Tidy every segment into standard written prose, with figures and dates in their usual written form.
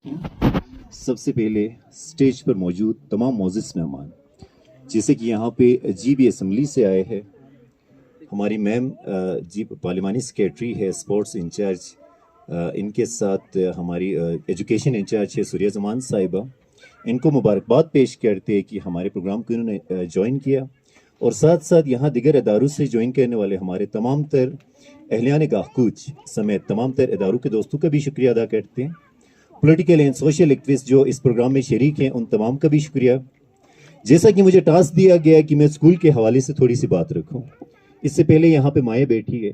سب سے پہلے اسٹیج پر موجود تمام معزز مہمان، جیسے کہ یہاں پہ جی بی اسمبلی سے آئے ہیں، ہماری میم جی پارلیمانی سیکریٹری ہے، اسپورٹس انچارج، ان کے ساتھ ہماری ایجوکیشن انچارج ہے سوریہ زمان صاحبہ، ان کو مبارکباد پیش کرتے ہیں کہ ہمارے پروگرام کو انہوں نے جوائن کیا، اور ساتھ ساتھ یہاں دیگر اداروں سے جوائن کرنے والے ہمارے تمام تر اہلیان گاہکوچ سمیت تمام تر اداروں کے دوستوں کا بھی شکریہ ادا کرتے ہیں۔ پولیٹیکل اینڈ سوشل ایکٹیوسٹ جو اس پروگرام میں شریک ہیں ان تمام کا بھی شکریہ۔ جیسا کہ مجھے ٹاسک دیا گیا ہے کہ میں اسکول کے حوالے سے تھوڑی سی بات رکھوں، اس سے پہلے یہاں پہ مائیں بیٹھی ہے،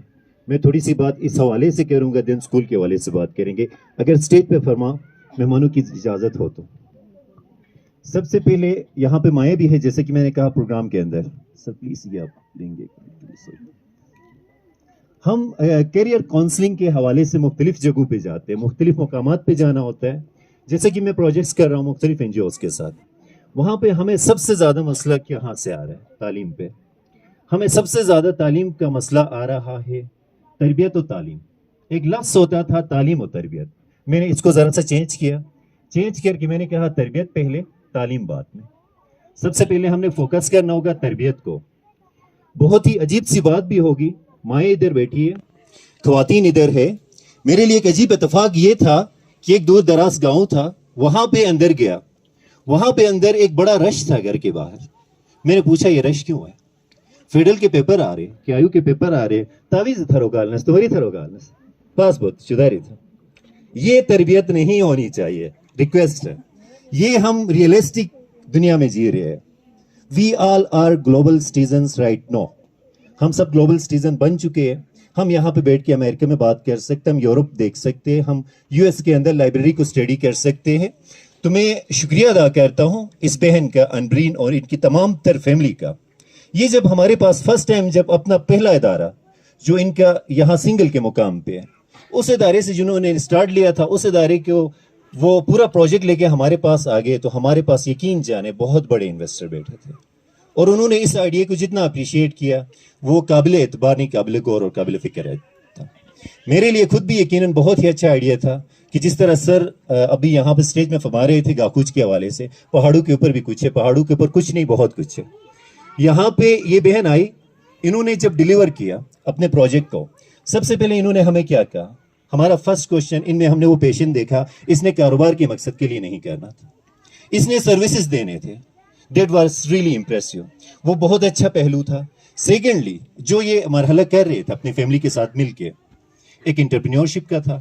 میں تھوڑی سی بات اس حوالے سے کروں گا، دین اسکول کے حوالے سے بات کریں گے، اگر اسٹیج پہ فرما مہمانوں کی اجازت ہو تو۔ سب سے پہلے یہاں پہ مائیں بھی ہے، جیسے کہ میں نے کہا پروگرام کے اندر، سر پلیز یہ آپ لیں گے۔ ہم کیریئر کاؤنسلنگ کے حوالے سے مختلف جگہوں پہ جاتے ہیں، مختلف مقامات پہ جانا ہوتا ہے، جیسے کہ میں پروجیکٹس کر رہا ہوں مختلف این جی اوز کے ساتھ، وہاں پہ ہمیں سب سے زیادہ مسئلہ کہاں سے آ رہا ہے؟ تعلیم پہ ہمیں سب سے زیادہ تعلیم کا مسئلہ آ رہا ہے، تربیت و تعلیم۔ ایک لفظ ہوتا تھا تعلیم و تربیت، میں نے اس کو ذرا سا چینج کر کے میں نے کہا تربیت پہلے تعلیم بعد میں۔ سب سے پہلے ہم نے فوکس کرنا ہوگا تربیت کو۔ بہت ہی عجیب سی بات بھی ہوگی، مائیں ادھر بیٹھی ہے، خواتین ادھر ہے، میرے لیے ایک عجیب اتفاق یہ تھا کہ ایک دور دراز گاؤں تھا، وہاں پہ اندر گیا، وہاں پہ اندر ایک بڑا رش تھا گھر کے باہر، میں نے پوچھا یہ رش کیوں ہے؟ فیڈل کے پیپر آ رہے، کیایو کے پیپر آ رہے، تعویذ تھرو گالنس توری تھرو گالنس پاسپورٹ شداری تھا۔ یہ تربیت نہیں ہونی چاہیے، ریکویسٹ ہے، یہ ہم ریئلسٹک دنیا میں جی رہے ہیں۔ وی آل آر گلوبل سٹیزنز رائٹ نو، ہم سب گلوبل سٹیزن بن چکے ہیں، ہم یہاں پہ بیٹھ کے امریکہ میں بات کر سکتے ہیں، ہم یورپ دیکھ سکتے ہیں، ہم یو ایس کے اندر لائبریری کو اسٹڈی کر سکتے ہیں۔ تو میں شکریہ ادا کرتا ہوں اس بہن کا، انبرین اور ان کی تمام تر فیملی کا۔ یہ جب ہمارے پاس فرسٹ ٹائم جب اپنا پہلا ادارہ جو ان کا یہاں سنگل کے مقام پہ ہے، اس ادارے سے جنہوں نے اسٹارٹ لیا تھا، اس ادارے کو وہ پورا پروجیکٹ لے کے ہمارے پاس آ گئے، تو ہمارے پاس یقین جانے بہت بڑے انویسٹر بیٹھے تھے، اور انہوں نے اس آئیڈیا کو جتنا اپریشیٹ کیا وہ قابل اعتبار نہیں، قابل غور اور قابل فکر تھا۔ میرے لیے خود بھی یقیناً بہت ہی اچھا آئیڈیا تھا کہ جس طرح سر ابھی یہاں پہ اسٹیج میں فرما رہے تھے گاکوچ کے حوالے سے، پہاڑوں کے اوپر بھی کچھ ہے، پہاڑوں کے اوپر کچھ نہیں بہت کچھ ہے۔ یہاں پہ یہ بہن آئی، انہوں نے جب ڈیلیور کیا اپنے پروجیکٹ کو، سب سے پہلے انہوں نے ہمیں کیا کہا؟ ہمارا فرسٹ کوشچن، ان میں ہم نے وہ پیشن دیکھا، اس نے کاروبار کے مقصد کے لیے نہیں کرنا تھا، اس نے سروسز دینے تھے۔ دیٹ واز ریئلی امپریسیو، وہ بہت اچھا پہلو تھا۔ سیکنڈلی جو یہ مرحلہ کر رہے تھے اپنی فیملی کے ساتھ مل کے، ایک انٹرپرینیورشپ کا تھا۔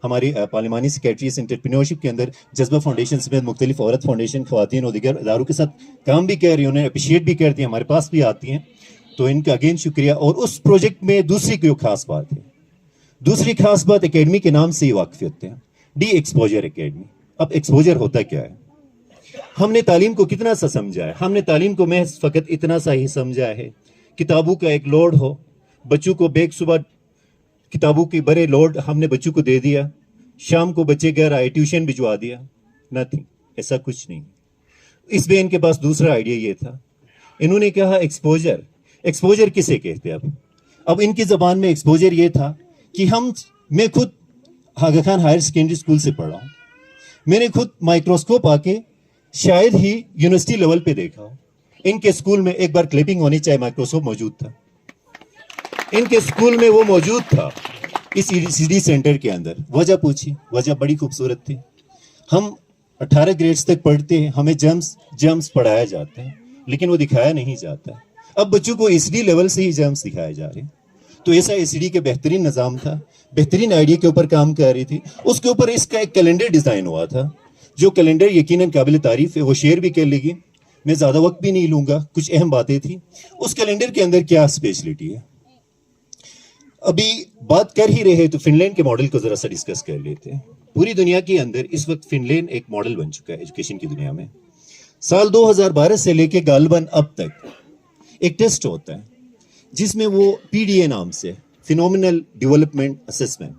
ہماری پارلیمانی سیکریٹری اس انٹرپرینیورشپ کے اندر جذبہ فاؤنڈیشن سمیت مختلف عورت فاؤنڈیشن، خواتین اور دیگر اداروں کے ساتھ کام بھی کر رہی ہیں، انہیں اپریشیٹ بھی کرتی ہیں، ہمارے پاس بھی آتی ہیں، تو ان کا اگین شکریہ۔ اور اس پروجیکٹ میں دوسری کوئی خاص بات ہے، دوسری خاص بات اکیڈمی کے نام سے ہی واقفیت ہے، ڈی ایکسپوجر اکیڈمی۔ اب ایکسپوجر ہوتا کیا ہے؟ ہم نے تعلیم کو کتنا سا سمجھا ہے؟ ہم نے تعلیم کو محض فقط اتنا سا ہی سمجھا ہے، کتابوں کا ایک لوڈ ہو، بچوں کو بیگ صبح کتابوں کی بڑے لوڈ ہم نے بچوں کو دے دیا، شام کو بچے گھر آئے ٹیوشن بھجوا دیا، نتھنگ، ایسا کچھ نہیں۔ اس بہن کے پاس دوسرا آئیڈیا یہ تھا، انہوں نے کہا ایکسپوجر، ایکسپوجر کسے کہتے ہیں؟ اب ان کی زبان میں ایکسپوجر یہ تھا کہ میں خود آغا خان ہائر سیکنڈری اسکول سے پڑھا ہوں، میں نے خود مائکروسکوپ آ کے شاید ہی یونیورسٹی لیول پہ دیکھا ہوں، ان کے اسکول میں ایک بار کلپنگ ہونی چاہے مائکروسکوپ موجود تھا، ان کے اسکول میں وہ موجود تھا اس سی ڈی سینٹر کے اندر۔ وجہ پوچھی، وجہ بڑی خوبصورت تھی، ہم 18 گریڈز تک پڑھتے ہیں، ہمیں جرمز پڑھایا جاتا ہے لیکن وہ دکھایا نہیں جاتا ہے۔ اب بچوں کو ایس ڈی لیول سے ہی جرمز دکھائے جا رہے ہیں، تو ایسا ایس ڈی کے بہترین نظام تھا، بہترین آئیڈیا کے اوپر کام کر رہی تھی، اس کے اوپر اس کا ایک کیلنڈر ڈیزائن ہوا تھا، جو کیلنڈر یقیناً قابل تعریف ہے، وہ شیئر بھی کر لے گی، میں زیادہ وقت بھی نہیں لوں گا، کچھ اہم باتیں تھیں۔ اس کیلنڈر کے اندر کیا اسپیشلٹی ہے؟ ابھی بات کر ہی رہے تو فن لینڈ کے ماڈل کو ذرا سا ڈسکس کر لیتے ہیں۔ پوری دنیا کے اندر اس وقت فن لینڈ ایک ماڈل بن چکا ہے ایجوکیشن کی دنیا میں۔ سال 2012 سے لے کے غالباً اب تک ایک ٹیسٹ ہوتا ہے جس میں وہ پی ڈی اے نام سے، phenomenal development assessment,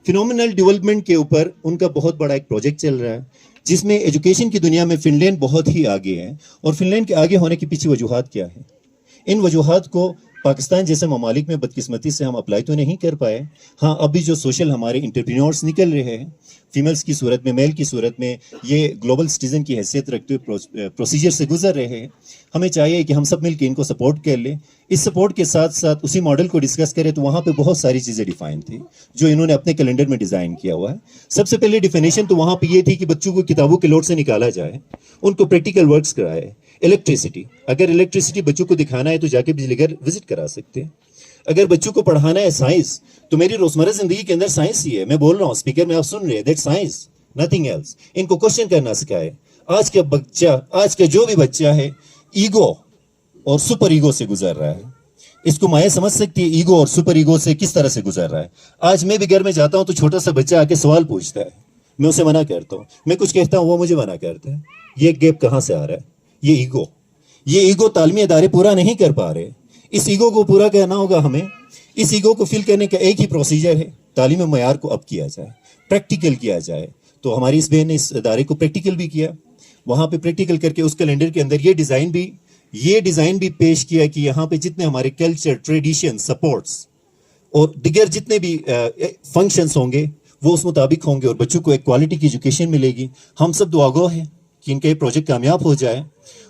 phenomenal development کے اوپر ان کا بہت بڑا ایک پروجیکٹ چل رہا ہے، جس میں ایجوکیشن کی دنیا میں فن لینڈ بہت ہی آگے ہے۔ اور فن لینڈ کے آگے ہونے کے پیچھے وجوہات کیا ہیں؟ ان وجوہات کو पाकिस्तान जैसे ममालिक में बदकिस्मती से हम अप्लाई तो नहीं कर पाए. हाँ, अभी जो सोशल हमारे इंटरप्रेन्योर्स निकल रहे हैं फीमेल्स की सूरत में, मेल की सूरत में, ये ग्लोबल सिटीजन की हैसियत रखते हुए प्रोसीजर से गुजर रहे हैं. हमें चाहिए कि हम सब मिलकर इनको सपोर्ट कर लें. इस सपोर्ट के साथ साथ उसी मॉडल को डिस्कस करें. तो वहाँ पे बहुत सारी चीज़ें डिफाइन थी जो इन्होंने अपने कैलेंडर में डिज़ाइन किया हुआ है. सबसे पहले डिफिनेशन तो वहाँ पे ये थी कि बच्चों को किताबों के लोड से निकाला जाए, उनको प्रैक्टिकल वर्क्स कराए. इलेक्ट्रिसिटी, अगर इलेक्ट्रिसिटी बच्चों को दिखाना है तो जाके बिजली घर विजिट करा सकते हैं. अगर बच्चों को पढ़ाना है साइंस, तो मेरी रोजमर्रा जिंदगी के अंदर साइंस ही है. मैं बोल रहा हूँ स्पीकर में, आप सुन रहे हैं, दैट साइंस, नथिंग एल्स. इनको क्वेश्चन करना सिखाए. आज का जो भी बच्चा है ईगो और सुपर ईगो से गुजर रहा है. इसको माया समझ सकती है ईगो और सुपर ईगो से किस तरह से गुजर रहा है. आज मैं भी घर में जाता हूं तो छोटा सा बच्चा आके सवाल पूछता है, मैं उसे मना करता हूं. मैं कुछ कहता हूं, वो मुझे मना करता है. ये गैप कहां से आ रहा है? ये ईगो तालीमी इदारे पूरा नहीं कर पा रहे. इस ईगो को पूरा करना होगा हमें. इस ईगो को फिल करने का एक ही प्रोसीजर है, तालीम मयार को अप किया जाए, प्रैक्टिकल किया जाए. तो हमारी इस बहन ने इस इदारे को प्रैक्टिकल भी किया. वहाँ पे प्रैक्टिकल करके उस कैलेंडर के अंदर ये डिज़ाइन भी पेश किया कि यहाँ पे जितने हमारे कल्चर, ट्रेडिशन, सपोर्ट्स और दिगर जितने भी फंक्शंस होंगे वो उस मुताबिक होंगे और बच्चों को एक क्वालिटी की एजुकेशन मिलेगी. हम सब दुआगो हैं कि इनका ये प्रोजेक्ट कामयाब हो जाए.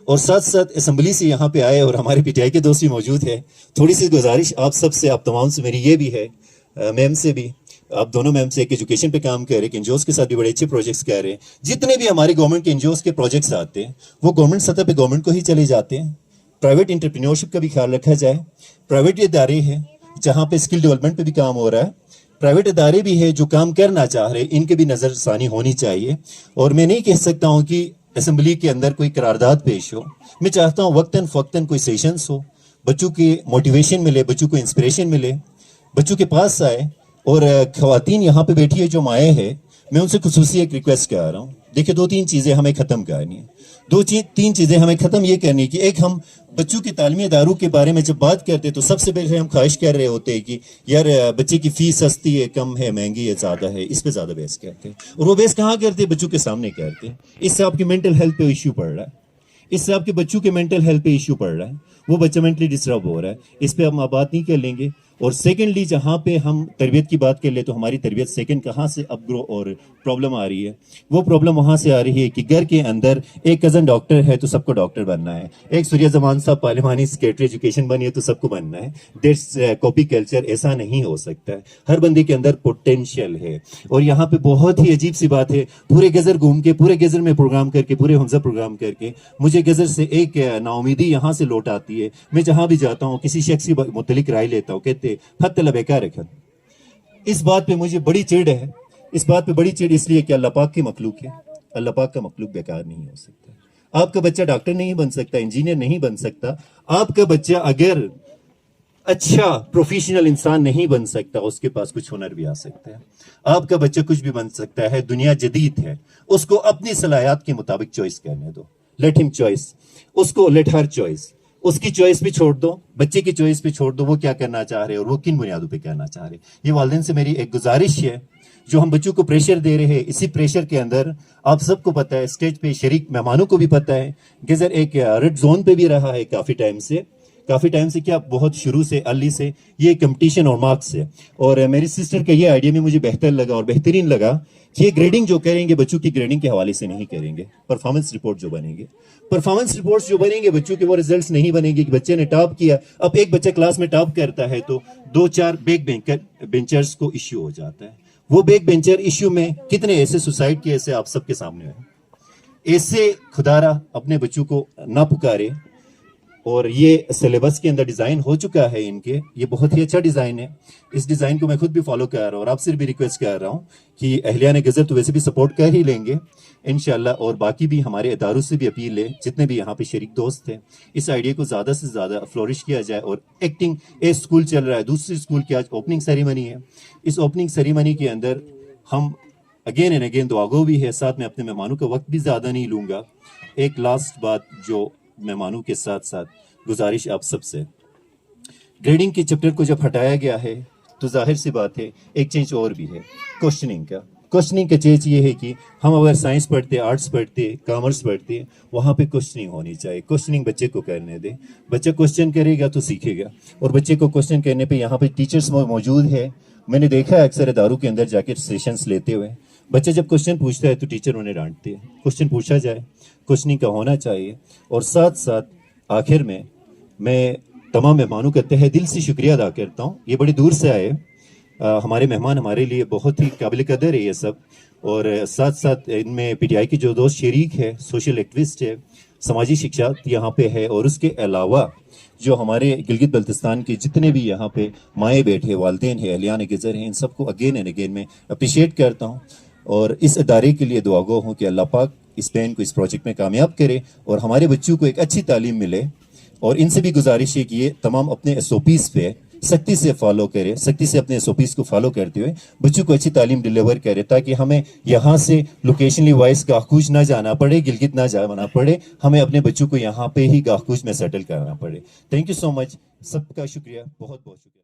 और साथ साथ असम्बली से यहाँ पे आए और हमारे पीटीआई के दोस्त भी मौजूद है. थोड़ी सी गुजारिश आप सब से, आप तमाम से मेरी ये भी है, मैम से भी, आप दोनों मैम से, एक एजुकेशन पे काम कर रहे हैं, एनजीओस के साथ भी बड़े अच्छे प्रोजेक्ट्स कर रहे हैं. जितने भी हमारे गवर्नमेंट के एनजीओस के प्रोजेक्ट्स आते हैं वो गवर्नमेंट सतह पे गवर्नमेंट को ही चले जाते हैं. प्राइवेट एंटरप्रेन्योरशिप का भी ख्याल रखा जाए. प्राइवेट इदारे हैं जहाँ पे स्किल डेवलपमेंट पे भी काम हो रहा है. प्राइवेट इदारे भी है जो काम करना चाह रहे हैं, इनके भी नज़रसानी होनी चाहिए. और मैं नहीं कह सकता हूँ कि असम्बली के अंदर कोई करारदाद पेश हो. मैं चाहता हूँ वक्तन फ़क्तन कोई सेशंस हो, बच्चों की मोटिवेशन मिले, बच्चों को इंस्पिरेशन मिले, बच्चों के पास आए. और ख़वातीन यहाँ पे बैठी है जो माए है, मैं उनसे खुसूसी एक रिक्वेस्ट कर रहा हूँ. देखिए, 2-3 चीज़ें हमें ख़त्म करनी है. 2-3 चीज़ें हमें ख़त्म ये करनी है कि एक, हम बच्चों के तालीमी इदारों के बारे में जब बात करते हैं तो सबसे पहले हम ख्वाहिश कर रहे होते हैं कि यार बच्चे की फ़ीस सस्ती है, कम है, महंगी है, ज़्यादा है, इस पे ज़्यादा बहस करते हैं. और वो बहस कहाँ करते हैं? बच्चों के सामने करते हैं. इससे आपकी मेंटल हेल्थ पे इश्यू पड़ रहा है, इससे आपके बच्चों के मेंटल हेल्थ पे इश्यू पड़ रहा है, वो बच्चा मेंटली डिस्टर्ब हो रहा है. इस पे हम बात नहीं कर लेंगे. और सेकेंडली, जहाँ पे हम तरबियत की बात कर ले तो हमारी तरबियत सेकेंड कहाँ से अपग्रो और प्रॉब्लम आ रही है? वो प्रॉब्लम वहाँ से आ रही है कि घर के अंदर एक कज़न डॉक्टर है तो सबको डॉक्टर बनना है, एक सूर्य जमान साहब पार्लिमानी सेक्रेटरी एजुकेशन बनी है तो सबको बनना है. That's copy culture. ऐसा नहीं हो सकता है. हर बंदे के अंदर पोटेंशियल है. और यहाँ पे बहुत ही अजीब सी बात है, पूरे गज़र घूम के, पूरे गज़र में प्रोग्राम करके, पूरे हमजा प्रोग्राम करके मुझे गज़र से एक नाउमीदी यहाँ से लौट आती है. मैं जहाँ भी जाता हूँ किसी शख्स की मुतलिक राय लेता हूँ, कहते फत्तला बेकार रखन. इस बात पे मुझे बड़ी चिढ़ है. इस बात पे बड़ी चिढ़ इसलिए कि अल्लाह पाक की मखलूक है. अल्लाह पाक का मखलूक बेकार नहीं हो सकता. आपका बच्चा डॉक्टर नहीं बन सकता, इंजीनियर नहीं बन सकता. आपका बच्चा अगर अच्छा प्रोफेशनल इंसान नहीं बन सकता, उसके पास कुछ हुनर भी आ सकता है. आपका बच्चा कुछ भी बन सकता है. दुनिया जदीद है, उसको अपनी सलाहियत के मुताबिक चॉइस करने दो. Let him choice. उसको लेट हर चॉइस. उसकी चॉइस पे छोड़ दो, बच्चे की चॉइस पे छोड़ दो, वो क्या करना चाह रहे हैं और वो किन बुनियादों पे करना चाह रहे हैं. ये वालिदैन से मेरी एक गुजारिश है. जो हम बच्चों को प्रेशर दे रहे हैं, इसी प्रेशर के अंदर आप सबको पता है, स्टेज पे शरीक मेहमानों को भी पता है, गज़र एक रेड जोन पे भी रहा है काफ़ी टाइम से क्या, बहुत शुरू से, अर्ली से ये कंपटीशन और मार्क्स है. और मेरी सिस्टर का ये आइडिया में मुझे बेहतर लगा और बेहतरीन लगा कि ये ग्रेडिंग जो करेंगे बच्चों की ग्रेडिंग के हवाले से नहीं करेंगे. परफॉर्मेंस रिपोर्ट जो बनेंगे बच्चों के, वो रिजल्ट्स नहीं बनेंगे कि बच्चे ने टॉप किया. अब एक बच्चा क्लास में टॉप करता है तो 2-4 बैक बेंचर्स को इश्यू हो जाता है. वो बैक बेंचर इश्यू में कितने ऐसे सुसाइड किए, ऐसे आप सबके सामने है. ऐसे खुदारा अपने बच्चों को ना पुकारे. और ये सिलेबस के अंदर डिज़ाइन हो चुका है इनके, ये बहुत ही अच्छा डिज़ाइन है. इस डिज़ाइन को मैं खुद भी फॉलो कर रहा हूँ और आपसे भी रिक्वेस्ट कर रहा हूँ कि अहलियान गज़र तो वैसे भी सपोर्ट कर ही लेंगे इंशाल्लाह. और बाकी भी हमारे इदारों से भी अपील है, जितने भी यहाँ पे शरीक दोस्त हैं, इस आइडिया को ज़्यादा से ज़्यादा फ्लोरिश किया जाए. और एक्टिंग ए स्कूल चल रहा है, दूसरी स्कूल की आज ओपनिंग सेरेमनी है. इस ओपनिंग सेरेमनी के अंदर हम अगेन एंड अगेन दुआगो भी है. साथ में अपने मेहमानों का वक्त भी ज़्यादा नहीं लूँगा. एक लास्ट बात जो मेहमानों के साथ साथ गुजारिश आप सबसे, ग्रेडिंग के चैप्टर को जब हटाया गया है तो जाहिर सी बात है एक चेंज और भी है क्वेश्चनिंग का. क्वेश्चनिंग का चीज ये है कि हम अगर साइंस पढ़ते, आर्ट्स पढ़ते, कॉमर्स पढ़ते, वहाँ पे क्वेश्चनिंग होनी चाहिए. क्वेश्चनिंग बच्चे को करने दे. बच्चा क्वेश्चन करेगा तो सीखेगा. और बच्चे को क्वेश्चन करने पे यहाँ पे टीचर्स मौजूद है. मैंने देखा है अक्सर दारू के अंदर जाके सेशंस लेते हुए बच्चा जब क्वेश्चन पूछता है तो टीचर उन्हें डांटते हैं. क्वेश्चन पूछा जाए, क्वेश्चनिंग का होना चाहिए. और साथ साथ आखिर में मैं तमाम मेहमानों का तहे दिल से शुक्रिया अदा करता हूँ. ये बड़ी दूर से आए, हमारे मेहमान हमारे लिए बहुत ही काबिल कदर है ये सब. और साथ साथ इनमें पीटीआई के जो दोस्त शरीक है, सोशल एक्टिविस्ट है, समाजी शिक्षा यहाँ पे है. और उसके अलावा जो हमारे गिलगित बल्तिस्तान के जितने भी यहाँ पे माए बैठे, वालदेन हैं, अहलियान गुज़र हैं, इन सबको अगेन एंड अगेन मैं अप्रिशिएट करता हूँ. और इस अदारे के लिए दुआगो हूँ कि अल्लाह पाक इस पेन को इस प्रोजेक्ट में कामयाब करे और हमारे बच्चों को एक अच्छी तालीम मिले. और इनसे भी गुजारिश है कि ये तमाम अपने एसओपीज़ पे सख्ती से फॉलो करे, सख्ती से अपने एसओपीज़ को फॉलो करते हुए बच्चों को अच्छी तालीम डिलीवर करे, ताकि हमें यहाँ से लोकेशनली वाइज गाहकूज ना जाना पड़े, गिलगित ना जाना पड़े, हमें अपने बच्चों को यहाँ पे ही गाहकूज में सेटल करना पड़े. Thank you so much. सबका शुक्रिया, बहुत बहुत शुक्रिया.